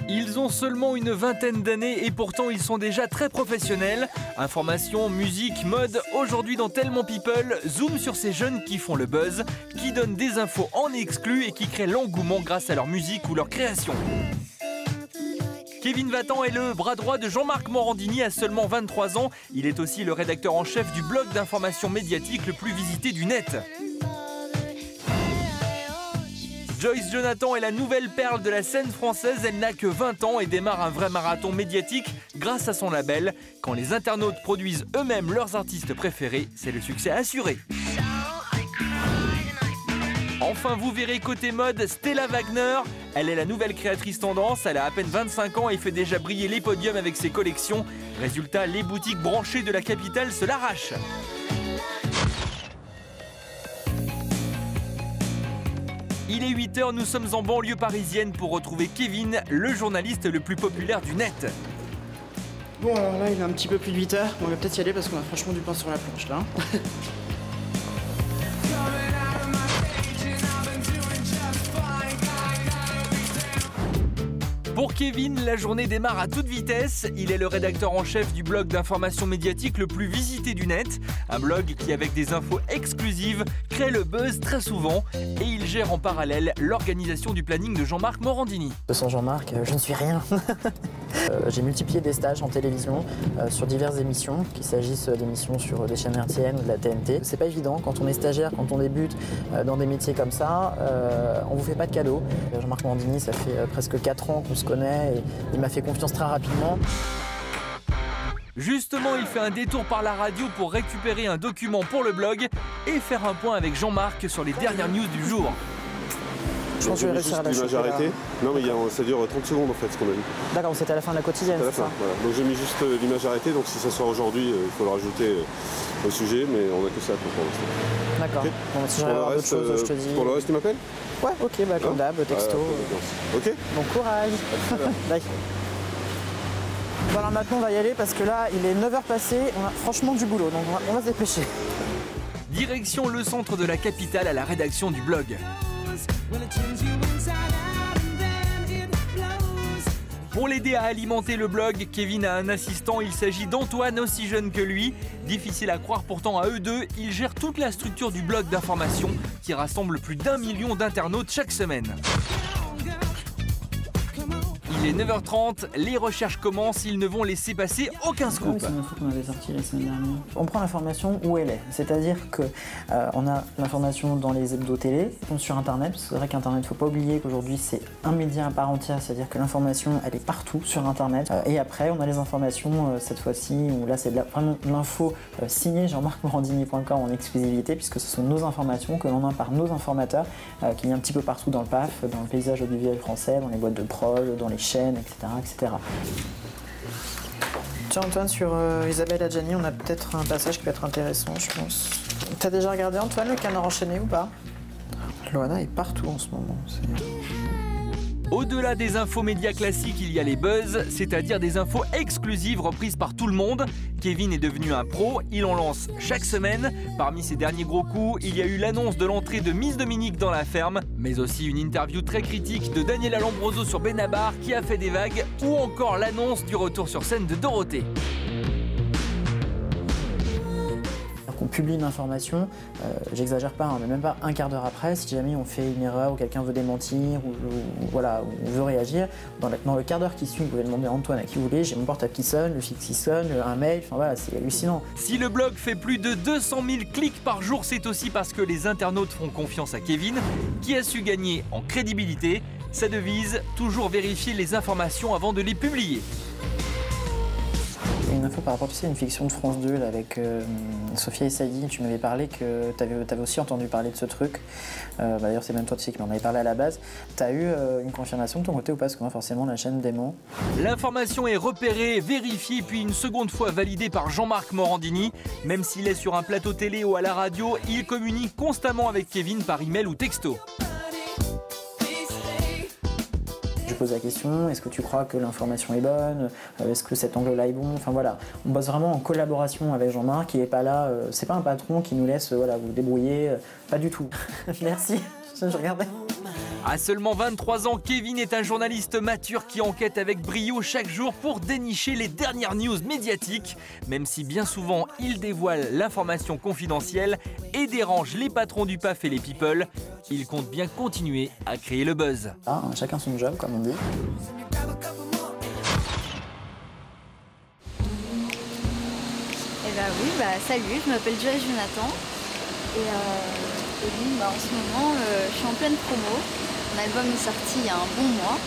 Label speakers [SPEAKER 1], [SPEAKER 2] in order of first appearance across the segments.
[SPEAKER 1] Ils ont seulement une vingtaine d'années et pourtant ils sont déjà très professionnels. Information, musique, mode, aujourd'hui dans Tellement People, zoom sur ces jeunes qui font le buzz, qui donnent des infos en exclu et qui créent l'engouement grâce à leur musique ou leur création. Kevin Vatan est le bras droit de Jean-Marc Morandini à seulement 23 ans. Il est aussi le rédacteur en chef du blog d'information médiatique le plus visité du net. Joyce Jonathan est la nouvelle perle de la scène française. Elle n'a que 20 ans et démarre un vrai marathon médiatique grâce à son label. Quand les internautes produisent eux-mêmes leurs artistes préférés, c'est le succès assuré. Enfin, vous verrez côté mode Stella Wagner. Elle est la nouvelle créatrice tendance. Elle a à peine 25 ans et fait déjà briller les podiums avec ses collections. Résultat, les boutiques branchées de la capitale se l'arrachent. Il est 8h, nous sommes en banlieue parisienne pour retrouver Kevin, le journaliste le plus populaire du net.
[SPEAKER 2] Bon, alors là, il est un petit peu plus de 8h. Bon, on va peut-être y aller parce qu'on a franchement du pain sur la planche là.
[SPEAKER 1] Pour Kevin, la journée démarre à toute vitesse. Il est le rédacteur en chef du blog d'information médiatique le plus visité du net. Un blog qui, avec des infos exclusives, crée le buzz très souvent. Et il gère en parallèle l'organisation du planning de Jean-Marc Morandini.
[SPEAKER 3] Sans Jean-Marc, je ne suis rien. J'ai multiplié des stages en télévision sur diverses émissions, qu'il s'agisse d'émissions sur des chaînes RTN ou de la TNT. C'est pas évident quand on est stagiaire, quand on débute dans des métiers comme ça, on vous fait pas de cadeaux. Jean-Marc Morandini, ça fait presque 4 ans qu'on se connaît et il m'a fait confiance très rapidement.
[SPEAKER 1] Justement, il fait un détour par la radio pour récupérer un document pour le blog et faire un point avec Jean-Marc sur les dernières news du jour.
[SPEAKER 3] Je pense que je vais réussir à la
[SPEAKER 4] l'image arrêtée. Non mais ça dure 30 secondes en fait ce qu'on a vu.
[SPEAKER 3] D'accord, c'était à la fin de la quotidienne,
[SPEAKER 4] c'est ça, voilà. Donc j'ai mis juste l'image arrêtée, donc si ça sort aujourd'hui, il faut le rajouter au sujet, mais on a que ça pour l'instant.
[SPEAKER 3] D'accord.
[SPEAKER 4] Okay.
[SPEAKER 3] Bon, si j'arrive à avoir d'autres choses, je te dis.
[SPEAKER 4] Pour le reste, tu m'appelles?
[SPEAKER 3] Ouais, ok, bah comme d'hab, texto.
[SPEAKER 4] Ok.
[SPEAKER 3] Bon courage. Bye. Bon alors maintenant on va y aller parce que là il est 9h passé, on a franchement du boulot, donc on va se dépêcher.
[SPEAKER 1] Direction le centre de la capitale à la rédaction du blog. Pour l'aider à alimenter le blog, Kevin a un assistant, il s'agit d'Antoine, aussi jeune que lui. Difficile à croire pourtant à eux deux, ils gèrent toute la structure du blog d'information qui rassemble plus d'1 million d'internautes chaque semaine. Il est 9h30, les recherches commencent, ils ne vont laisser passer aucun scoop.
[SPEAKER 3] C'est une info qu'on avait sortie la semaine dernière. On prend l'information où elle est, c'est-à-dire que on a l'information dans les hebdos télé, sur internet, parce que c'est vrai qu'internet, il ne faut pas oublier qu'aujourd'hui c'est un média à part entière, c'est-à-dire que l'information elle est partout sur internet. Et après on a les informations cette fois-ci, où là c'est vraiment l'info signée jean-marc-morandini.com en exclusivité, puisque ce sont nos informations que l'on a par nos informateurs, qui est un petit peu partout dans le PAF, dans le paysage audiovisuel français, dans les boîtes de prod, dans les chaînes, etc. Tiens Antoine, sur Isabelle Adjani, on a peut-être un passage qui peut être intéressant, je pense. T'as déjà regardé Antoine le Canard enchaîné ou pas? Loana est partout en ce moment.
[SPEAKER 1] Au-delà des infos médias classiques, il y a les buzz, c'est-à-dire des infos exclusives reprises par tout le monde. Kevin est devenu un pro, il en lance chaque semaine. Parmi ses derniers gros coups, il y a eu l'annonce de l'entrée de Miss Dominique dans la ferme, mais aussi une interview très critique de Daniela Lambroso sur Benabar qui a fait des vagues, ou encore l'annonce du retour sur scène de Dorothée.
[SPEAKER 3] On publie une information, j'exagère pas, hein, mais même pas un quart d'heure après, si jamais on fait une erreur ou quelqu'un veut démentir ou voilà, ou veut réagir, dans le quart d'heure qui suit, vous pouvez demander à Antoine à qui vous voulez, j'ai mon portable qui sonne, le fixe qui sonne, un mail, enfin voilà, c'est hallucinant.
[SPEAKER 1] Si le blog fait plus de 200 000 clics par jour, c'est aussi parce que les internautes font confiance à Kevin, qui a su gagner en crédibilité. Sa devise, toujours vérifier les informations avant de les publier.
[SPEAKER 3] Une info par rapport, tu sais, une fiction de France 2 là, avec Sophia Essaïdi, tu m'avais parlé que tu avais aussi entendu parler de ce truc. D'ailleurs, c'est même toi, tu sais, qui m'en avais parlé à la base. Tu as eu une confirmation de ton côté ou pas? Parce que moi, forcément, la chaîne dément.
[SPEAKER 1] L'information est repérée, vérifiée, puis une seconde fois validée par Jean-Marc Morandini. Même s'il est sur un plateau télé ou à la radio, il communique constamment avec Kevin par email ou texto.
[SPEAKER 3] Je pose la question, est-ce que tu crois que l'information est bonne? Est-ce que cet angle-là est bon? Enfin voilà, on bosse vraiment en collaboration avec Jean-Marc, il n'est pas là, c'est pas un patron qui nous laisse voilà, vous débrouiller, pas du tout. Merci, je regardais.
[SPEAKER 1] À seulement 23 ans, Kevin est un journaliste mature qui enquête avec brio chaque jour pour dénicher les dernières news médiatiques, même si bien souvent il dévoile l'information confidentielle et dérange les patrons du PAF et les people. Il compte bien continuer à créer le buzz.
[SPEAKER 3] Ah, chacun son job, comme on dit.
[SPEAKER 5] Salut, je m'appelle Joyce Jonathan et en ce moment je suis en pleine promo. Mon album est sorti il y a un bon mois.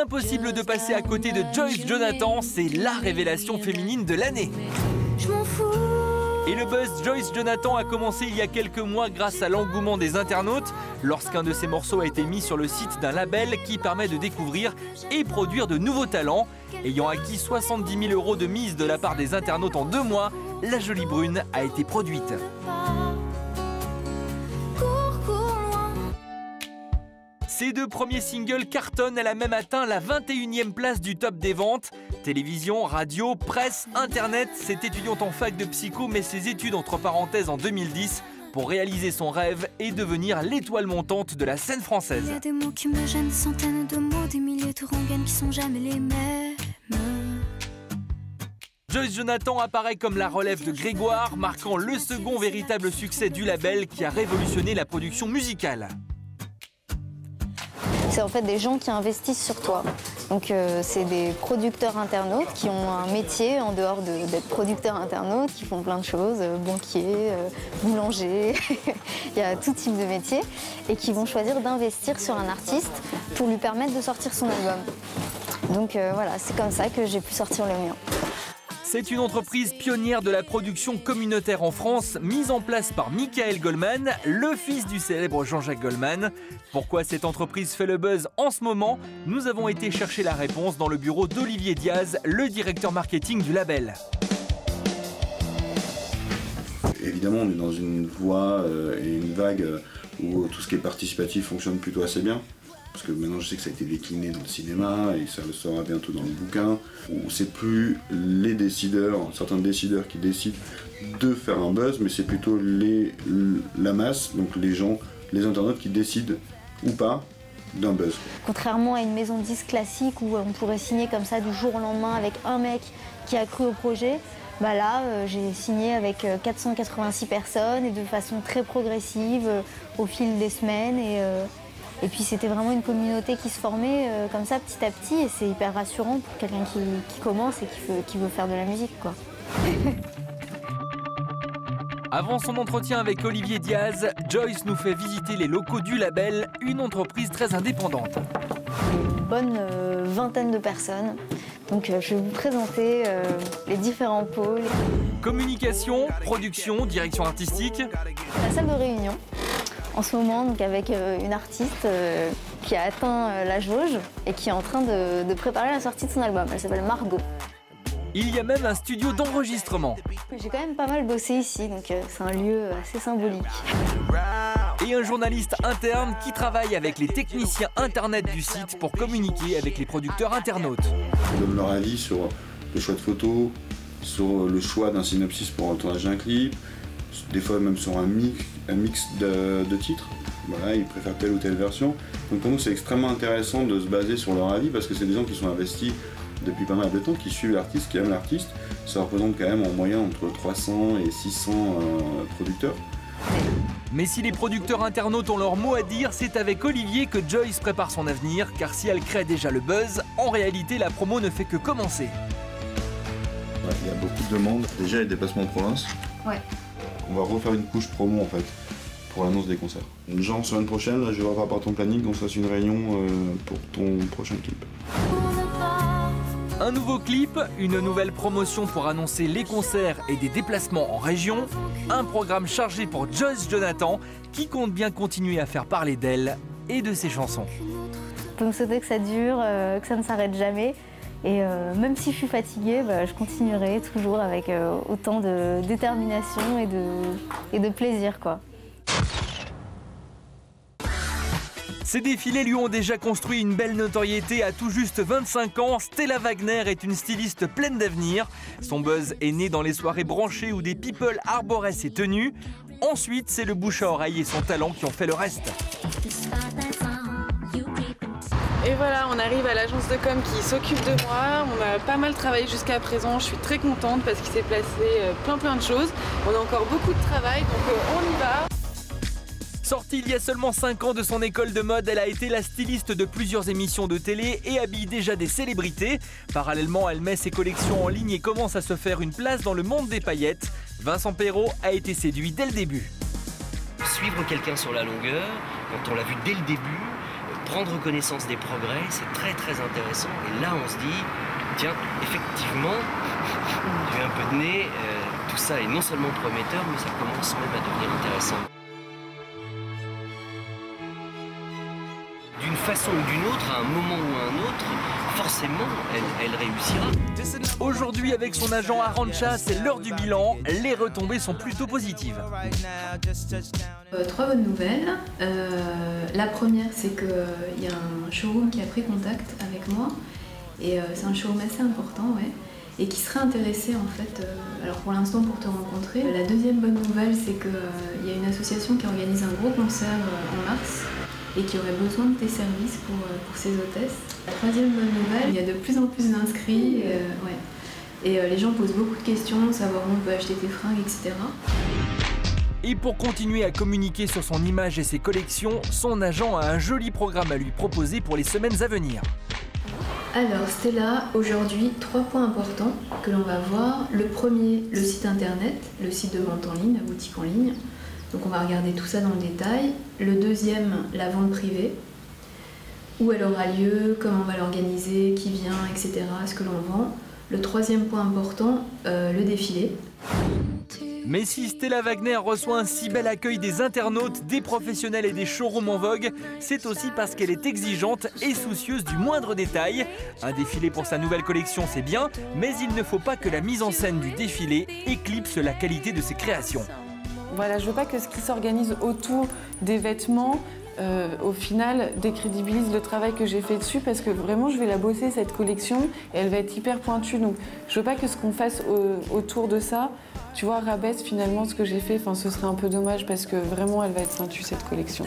[SPEAKER 1] Impossible de passer à côté de Joyce Jonathan, c'est la révélation féminine de l'année.
[SPEAKER 5] Je m'en fous.
[SPEAKER 1] Et le buzz Joyce Jonathan a commencé il y a quelques mois grâce à l'engouement des internautes, lorsqu'un de ses morceaux a été mis sur le site d'un label qui permet de découvrir et produire de nouveaux talents. Ayant acquis 70 000 € de mise de la part des internautes en 2 mois, la jolie brune a été produite. Ces 2 premiers singles cartonnent, elle a même atteint la 21e place du top des ventes. Télévision, radio, presse, internet, cette étudiante en fac de psycho met ses études entre parenthèses en 2010 pour réaliser son rêve et devenir l'étoile montante de la scène française.
[SPEAKER 6] Il y a des mots qui me gênent, centaines de mots, des milliers de rengaines qui sont jamais les mêmes.
[SPEAKER 1] Joyce Jonathan apparaît comme la relève de Grégoire, marquant le second véritable succès du label qui a révolutionné la production musicale.
[SPEAKER 5] C'est en fait des gens qui investissent sur toi. Donc c'est des producteurs internautes qui ont un métier en dehors d'être producteurs internautes, qui font plein de choses, banquiers, boulangers, il y a tout type de métiers, et qui vont choisir d'investir sur un artiste pour lui permettre de sortir son album. Donc voilà, c'est comme ça que j'ai pu sortir le mien.
[SPEAKER 1] C'est une entreprise pionnière de la production communautaire en France, mise en place par Michael Goldman, le fils du célèbre Jean-Jacques Goldman. Pourquoi cette entreprise fait le buzz en ce moment? Nous avons été chercher la réponse dans le bureau d'Olivier Diaz, le directeur marketing du label.
[SPEAKER 7] Évidemment, on est dans une voie et une vague où tout ce qui est participatif fonctionne plutôt assez bien. Parce que maintenant je sais que ça a été décliné dans le cinéma et ça le sera bientôt dans le bouquin, où c'est plus les décideurs, certains décideurs qui décident de faire un buzz, mais c'est plutôt la masse, donc les gens, les internautes qui décident ou pas d'un buzz.
[SPEAKER 5] Contrairement à une maison de disques classique où on pourrait signer comme ça du jour au lendemain avec un mec qui a cru au projet, bah là j'ai signé avec 486 personnes et de façon très progressive au fil des semaines. Et puis c'était vraiment une communauté qui se formait comme ça petit à petit et c'est hyper rassurant pour quelqu'un qui commence et qui veut faire de la musique, quoi.
[SPEAKER 1] Avant son entretien avec Olivier Diaz, Joyce nous fait visiter les locaux du label, une entreprise très indépendante.
[SPEAKER 5] Une bonne vingtaine de personnes. Donc je vais vous présenter les différents pôles.
[SPEAKER 1] Communication, production, direction artistique.
[SPEAKER 5] La salle de réunion. En ce moment, donc avec une artiste qui a atteint la jauge et qui est en train de préparer la sortie de son album. Elle s'appelle Margot.
[SPEAKER 1] Il y a même un studio d'enregistrement.
[SPEAKER 5] J'ai quand même pas mal bossé ici, donc c'est un lieu assez symbolique.
[SPEAKER 1] Et un journaliste interne qui travaille avec les techniciens internet du site pour communiquer avec les producteurs internautes.
[SPEAKER 7] Ils donnent leur avis sur le choix de photos, sur le choix d'un synopsis pour le tournage d'un clip, des fois même sur un mix de titres. Voilà, ils préfèrent telle ou telle version. Donc pour nous c'est extrêmement intéressant de se baser sur leur avis parce que c'est des gens qui sont investis depuis pas mal de temps, qui suivent l'artiste, qui aiment l'artiste. Ça représente quand même en moyenne entre 300 et 600 producteurs.
[SPEAKER 1] Mais si les producteurs internautes ont leur mot à dire, c'est avec Olivier que Joyce prépare son avenir, car si elle crée déjà le buzz, en réalité la promo ne fait que commencer.
[SPEAKER 7] Ouais, il y a beaucoup de demandes. Déjà les déplacements en province.
[SPEAKER 5] Ouais.
[SPEAKER 7] On va refaire une couche promo en fait, pour l'annonce des concerts. Genre semaine prochaine, là, je vais revoir par ton planning qu'on se fasse une réunion pour ton prochain clip.
[SPEAKER 1] Un nouveau clip, une nouvelle promotion pour annoncer les concerts et des déplacements en région, un programme chargé pour Joyce Jonathan qui compte bien continuer à faire parler d'elle et de ses chansons.
[SPEAKER 5] Je peux me souhaiter que ça dure, que ça ne s'arrête jamais. Et même si je suis fatiguée, je continuerai toujours avec autant de détermination et de plaisir, quoi.
[SPEAKER 1] Ces défilés lui ont déjà construit une belle notoriété à tout juste 25 ans. Stella Wagner est une styliste pleine d'avenir. Son buzz est né dans les soirées branchées où des people arboraient ses tenues. Ensuite, c'est le bouche à oreille et son talent qui ont fait le reste.
[SPEAKER 8] Et voilà, on arrive à l'agence de com qui s'occupe de moi. On a pas mal travaillé jusqu'à présent. Je suis très contente parce qu'il s'est placé plein de choses. On a encore beaucoup de travail, donc on y va.
[SPEAKER 1] Sortie il y a seulement 5 ans de son école de mode, elle a été la styliste de plusieurs émissions de télé et habille déjà des célébrités. Parallèlement, elle met ses collections en ligne et commence à se faire une place dans le monde des paillettes. Vincent Perrault a été séduit dès le début.
[SPEAKER 9] Suivre quelqu'un sur la longueur, quand on l'a vu dès le début, prendre connaissance des progrès, c'est très intéressant. Et là, on se dit, tiens, effectivement, j'ai un peu de nez, tout ça est non seulement prometteur, mais ça commence même à devenir intéressant. D'une façon ou d'une autre, à un moment ou à un autre, forcément, elle réussira.
[SPEAKER 1] Aujourd'hui, avec son agent Arantxa, c'est l'heure du bilan. Les retombées sont plutôt positives.
[SPEAKER 10] 3 bonnes nouvelles. La première, c'est qu'il y a un showroom qui a pris contact avec moi. Et c'est un showroom assez important, ouais. Et qui serait intéressé, en fait, alors pour l'instant, pour te rencontrer. La deuxième bonne nouvelle, c'est qu'il y a une association qui organise un gros concert en mars. Et qui aurait besoin de tes services pour ces hôtesses. La troisième bonne nouvelle, il y a de plus en plus d'inscrits, et les gens posent beaucoup de questions, savoir où on peut acheter tes fringues, etc.
[SPEAKER 1] Et pour continuer à communiquer sur son image et ses collections, son agent a un joli programme à lui proposer pour les semaines à venir.
[SPEAKER 10] Alors Stella, aujourd'hui, 3 points importants que l'on va voir. Le premier, le site internet, le site de vente en ligne, la boutique en ligne. Donc on va regarder tout ça dans le détail. Le deuxième, la vente privée. Où elle aura lieu, comment on va l'organiser, qui vient, etc. Ce que l'on vend. Le troisième point important, le défilé.
[SPEAKER 1] Mais si Stella Wagner reçoit un si bel accueil des internautes, des professionnels et des showrooms en vogue, c'est aussi parce qu'elle est exigeante et soucieuse du moindre détail. Un défilé pour sa nouvelle collection, c'est bien, mais il ne faut pas que la mise en scène du défilé éclipse la qualité de ses créations.
[SPEAKER 8] Voilà, je veux pas que ce qui s'organise autour des vêtements, au final, décrédibilise le travail que j'ai fait dessus parce que vraiment, je vais la bosser, cette collection, et elle va être hyper pointue. Donc, je veux pas que ce qu'on fasse autour de ça, tu vois, rabaisse finalement ce que j'ai fait. Enfin, ce serait un peu dommage parce que vraiment, elle va être pointue, cette collection.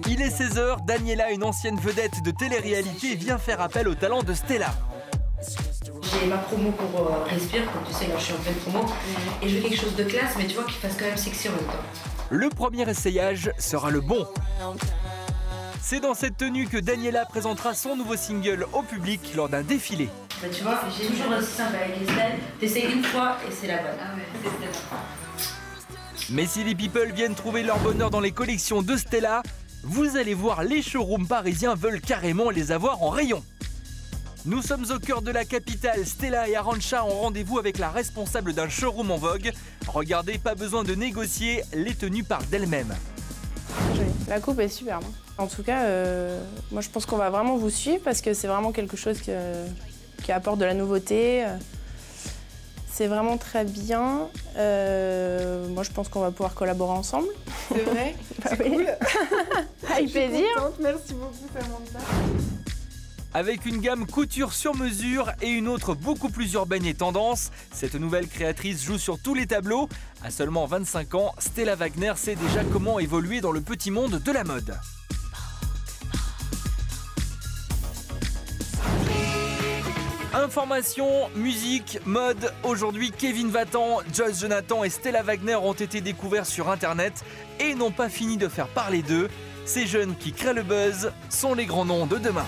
[SPEAKER 1] Il est 16h, Daniela, une ancienne vedette de télé-réalité, vient faire appel au talent de Stella.
[SPEAKER 11] J'ai ma promo pour Respire, comme tu sais, là je suis en pleine promo, et je veux quelque chose de classe, mais tu vois, qui fasse quand même sexy en même temps.
[SPEAKER 1] Le premier essayage sera le bon. C'est dans cette tenue que Daniela présentera son nouveau single au public lors d'un défilé.
[SPEAKER 11] Bah, tu vois, j'ai toujours aussi simple avec Estelle, t'essayes une fois et c'est la bonne. Ah ouais, c'est Stella.
[SPEAKER 1] Mais si les people viennent trouver leur bonheur dans les collections de Stella, vous allez voir, les showrooms parisiens veulent carrément les avoir en rayon. Nous sommes au cœur de la capitale. Stella et Arantxa ont rendez-vous avec la responsable d'un showroom en vogue. Regardez, pas besoin de négocier, les tenues parlent d'elles-mêmes.
[SPEAKER 12] La coupe est superbe. En tout cas, moi je pense qu'on va vraiment vous suivre parce que c'est vraiment quelque chose qui apporte de la nouveauté. C'est vraiment très bien. Moi je pense qu'on va pouvoir collaborer ensemble.
[SPEAKER 8] C'est vrai?
[SPEAKER 12] C'est cool. Avec plaisir.
[SPEAKER 8] Merci beaucoup, Samantha.
[SPEAKER 1] Avec une gamme couture sur mesure et une autre beaucoup plus urbaine et tendance, cette nouvelle créatrice joue sur tous les tableaux. À seulement 25 ans, Stella Wagner sait déjà comment évoluer dans le petit monde de la mode. Information, musique, mode. Aujourd'hui, Kevin Vatan, Joyce Jonathan et Stella Wagner ont été découverts sur Internet et n'ont pas fini de faire parler d'eux. Ces jeunes qui créent le buzz sont les grands noms de demain.